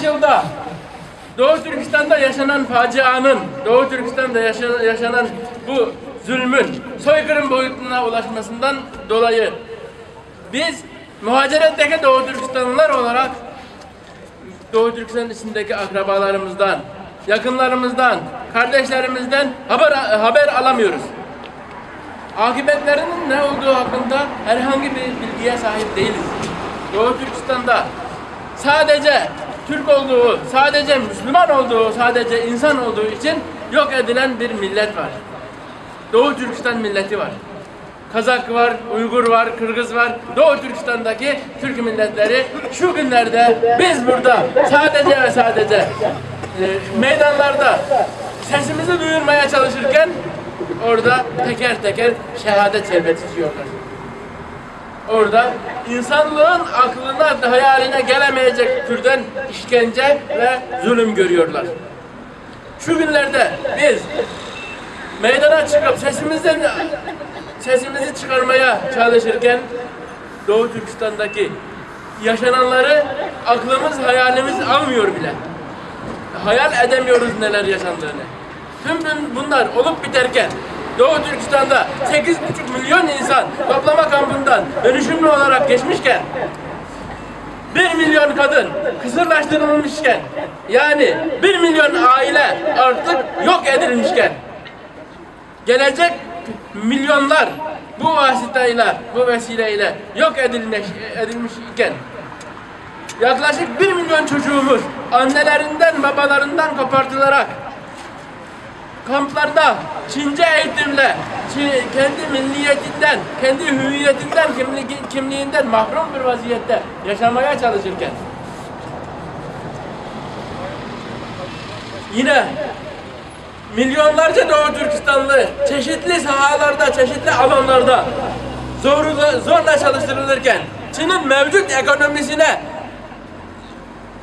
15 yılda Doğu Türkistan'da yaşanan facianın, Doğu Türkistan'da yaşanan bu zulmün, soykırım boyutuna ulaşmasından dolayı biz muhaciretteki Doğu Türkistanlılar olarak Doğu Türkistan içindeki akrabalarımızdan, yakınlarımızdan, kardeşlerimizden haber alamıyoruz. Akıbetlerinin ne olduğu hakkında herhangi bir bilgiye sahip değiliz. Doğu Türkistan'da sadece Türk olduğu, sadece Müslüman olduğu, sadece insan olduğu için yok edilen bir millet var. Doğu Türkistan milleti var. Kazak var, Uygur var, Kırgız var. Doğu Türkistan'daki Türk milletleri şu günlerde biz burada sadece ve sadece meydanlarda sesimizi duyurmaya çalışırken orada teker teker şehadet şerbeti içiyorlar. Orada insanlığın aklına, hayaline gelemeyecek türden işkence ve zulüm görüyorlar. Şu günlerde biz meydana çıkıp sesimizi çıkarmaya çalışırken Doğu Türkistan'daki yaşananları aklımız, hayalimiz almıyor bile. Hayal edemiyoruz neler yaşandığını. Tüm bunlar olup biterken Doğu Türkistan'da 8,5 milyon insan toplama kampından dönüşümlü olarak geçmişken 1 milyon kadın kısırlaştırılmışken yani 1 milyon aile artık yok edilmişken gelecek milyonlar bu vasıtayla, bu vesileyle yok edilmiş iken yaklaşık 1 milyon çocuğumuz annelerinden, babalarından kopartılarak kamplarda Çince eğitimle, kendi milliyetinden, kendi hüviyetinden, kimliğinden mahrum bir vaziyette yaşamaya çalışırken yine milyonlarca Doğu Türkistanlı çeşitli sahalarda, çeşitli alanlarda zorla çalıştırılırken Çin'in mevcut ekonomisine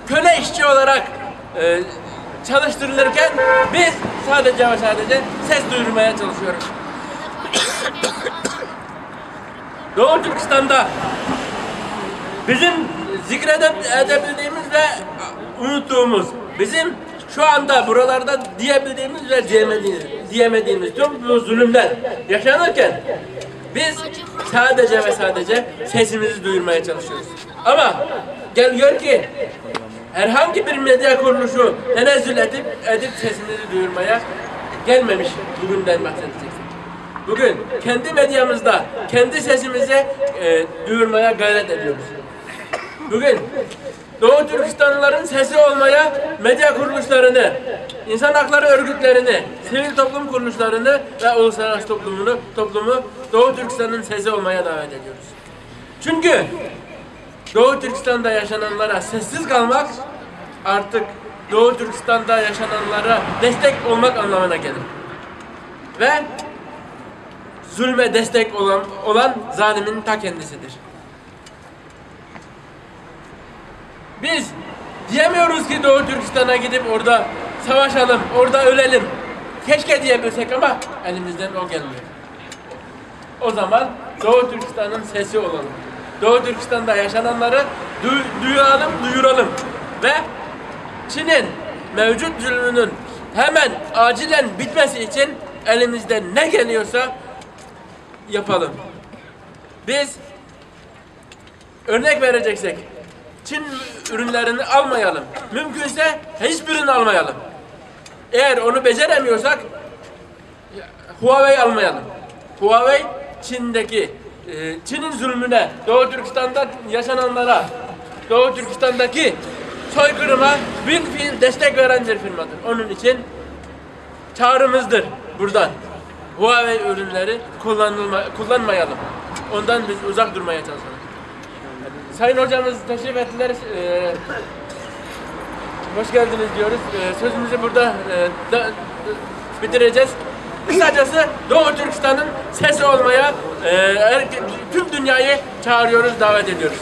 köle işçi olarak çalıştırılırken biz sadece ve sadece ses duyurmaya çalışıyoruz. Doğu Türkistan'da bizim zikredebildiğimiz ve unuttuğumuz, bizim şu anda buralarda diyebildiğimiz ve diyemediğimiz tüm bu zulümler yaşanırken biz sadece ve sadece sesimizi duyurmaya çalışıyoruz. Ama gel gör ki herhangi bir medya kuruluşu tenezzül edip sesimizi duyurmaya gelmemiş bugünden bahsedeceksin. Bugün kendi medyamızda kendi sesimizi duyurmaya gayret ediyoruz. Bugün Doğu Türkistanlıların sesi olmaya medya kuruluşlarını, insan hakları örgütlerini, sivil toplum kuruluşlarını ve uluslararası toplumu Doğu Türkistan'ın sesi olmaya davet ediyoruz. Çünkü Doğu Türkistan'da yaşananlara sessiz kalmak artık Doğu Türkistan'da yaşananlara destek olmak anlamına gelir. Ve zulme destek olan zalimin ta kendisidir. Biz diyemiyoruz ki Doğu Türkistan'a gidip orada savaşalım, orada ölelim. Keşke diyebilsek ama elimizden o gelmiyor. O zaman Doğu Türkistan'ın sesi olalım. Doğu Türkistan'da yaşananları duyuralım ve Çin'in mevcut zulmünün hemen acilen bitmesi için elimizden ne geliyorsa yapalım. Biz örnek vereceksek Çin ürünlerini almayalım. Mümkünse hiçbirini almayalım. Eğer onu beceremiyorsak Huawei almayalım. Huawei Çin'in zulmüne, Doğu Türkistan'da yaşananlara, Doğu Türkistan'daki soykırıma bir fiil destek veren bir firmadır. Onun için çağrımızdır buradan. Huawei ürünleri kullanmayalım. Ondan biz uzak durmaya çalışalım. Sayın hocamız teşrif ettiler. Hoş geldiniz diyoruz. Sözümüzü burada bitireceğiz. Kısacası Doğu Türkistan'ın sesi olmaya tüm dünyayı çağırıyoruz, davet ediyoruz.